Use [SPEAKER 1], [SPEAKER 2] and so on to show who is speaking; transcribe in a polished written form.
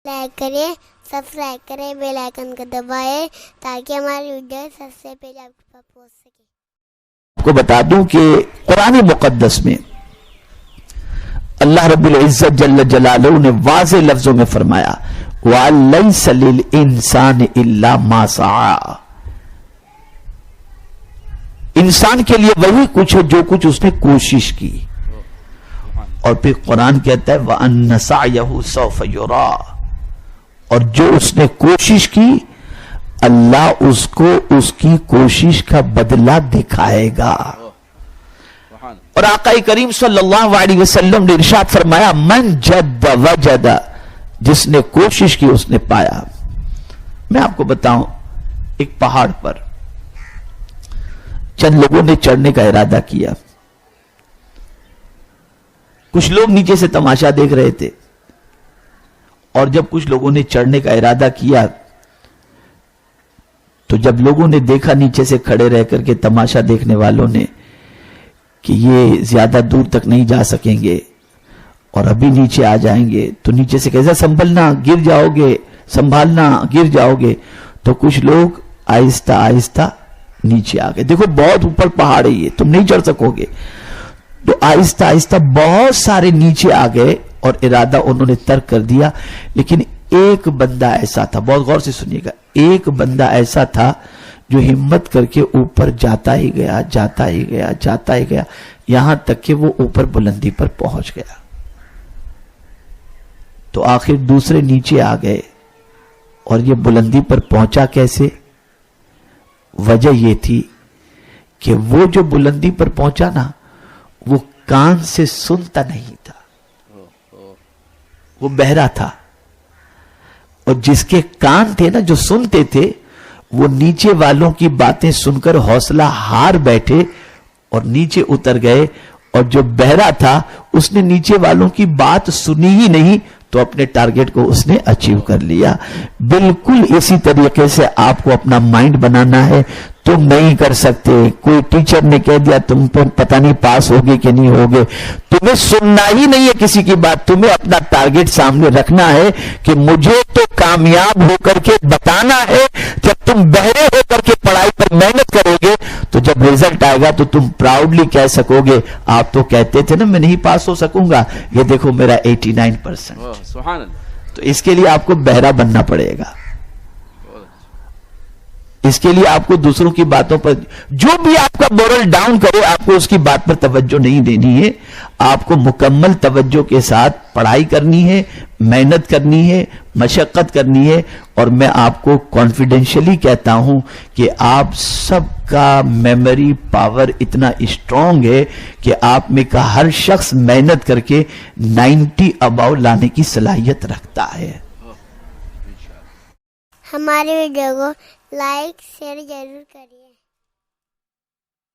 [SPEAKER 1] Like کریں، subscribe کریں، bell icon کو دبائیں تاکہ ہماری ویڈیو سب سے پہلے آپ کے پاس پہنچ سکے۔
[SPEAKER 2] آپ کو بتا دوں کہ قرآن مقدس میں اللہ رب العزت جل جلالہ نے واضح لفظوں میں فرمایا وَلَيْسَ لِلْإِنسَانِ إِلَّا مَا سَعَى، انسان کے لیے وہی کچھ ہے جو کچھ اس نے کوشش کی۔ اور پھر قرآن کہتا ہے وَأَنَّ سَعْيَهُ سَوْفَ يُرَى، اور جو اس نے کوشش کی اللہ اس کو اس کی کوشش کا بدلہ دکھائے گا۔ اور آقا کریم صلی اللہ علیہ وسلم نے ارشاد فرمایا من جد وجد، جس نے کوشش کی اس نے پایا۔ میں آپ کو بتاؤں، ایک پہاڑ پر چند لوگوں نے چڑھنے کا ارادہ کیا۔ کچھ لوگ نیچے سے تماشا دیکھ رہے تھے، اور جب کچھ لوگوں نے چڑھنے کا ارادہ کیا تو جب لوگوں نے دیکھا نیچے سے کھڑے رہ کر کے تماشا دیکھنے والوں نے کہ یہ زیادہ دور تک نہیں جا سکیں گے اور ابھی نیچے آ جائیں گے، تو نیچے سے کیسا سنبھلنا، گر جاؤ گے، سنبھالنا، گر جاؤ گے۔ تو کچھ لوگ آہستہ آہستہ نیچے آ گئے۔ دیکھو بہت اوپر پہاڑ ہے یہ، تم نہیں چڑھ سکو گے۔ تو آہستہ آہستہ بہت سارے نیچے آ گئے اور ارادہ انہوں نے ترک کر دیا، لیکن ایک بندہ ایسا تھا، بہت غور سے سنیے گا، ایک بندہ ایسا تھا جو ہمت کر کے اوپر جاتا ہی گیا، جاتا ہی گیا، جاتا ہی گیا، یہاں تک کہ وہ اوپر بلندی پر پہنچ گیا۔ تو آخر دوسرے نیچے آ گئے، اور یہ بلندی پر پہنچا کیسے؟ وجہ یہ تھی کہ وہ جو بلندی پر پہنچا نا، وہ کان سے سنتا نہیں تھا، وہ بہرا تھا، اور جس کے کان تھے نا جو سنتے تھے، وہ نیچے والوں کی باتیں سن کر حوصلہ ہار بیٹھے اور نیچے اتر گئے، اور جو بہرا تھا اس نے نیچے والوں کی بات سنی ہی نہیں، تو اپنے ٹارگٹ کو اس نے اچیو کر لیا۔ بالکل اسی طریقے سے آپ کو اپنا مائنڈ بنانا ہے۔ تم نہیں کر سکتے، کوئی ٹیچر نے کہہ دیا تم پر پتہ نہیں پاس ہوگے کہ نہیں ہوگے، تمہیں سننا ہی نہیں ہے کسی کی بات، تمہیں اپنا ٹارگٹ سامنے رکھنا ہے کہ مجھے تو کامیاب ہو کر کے بتانا ہے۔ جب تم بہرے ہو کر کے پڑھائی پر محنت کرو گے تو جب رزلٹ آئے گا تو تم پراؤڈلی کہہ سکو گے آپ تو کہتے تھے نا میں نہیں پاس ہو سکوں گا، یہ دیکھو میرا 89%۔
[SPEAKER 3] سبحان اللہ۔
[SPEAKER 2] تو اس کے لیے آپ کو بہرا بننا پڑے گا۔ اس کے لیے آپ کو دوسروں کی باتوں پر، جو بھی آپ کا مورل ڈاؤن کرے، آپ کو اس کی بات پر توجہ نہیں دینی ہے۔ آپ کو مکمل توجہ کے ساتھ پڑھائی کرنی ہے، محنت کرنی ہے، مشقت کرنی ہے۔ اور میں آپ کو کانفیڈینشلی کہتا ہوں کہ آپ سب کا میموری پاور اتنا اسٹرانگ ہے کہ آپ میں کا ہر شخص محنت کر کے 90 اباؤ لانے کی صلاحیت رکھتا ہے۔
[SPEAKER 1] ہماری ویڈیو کو لائک شیئر ضرور کریے۔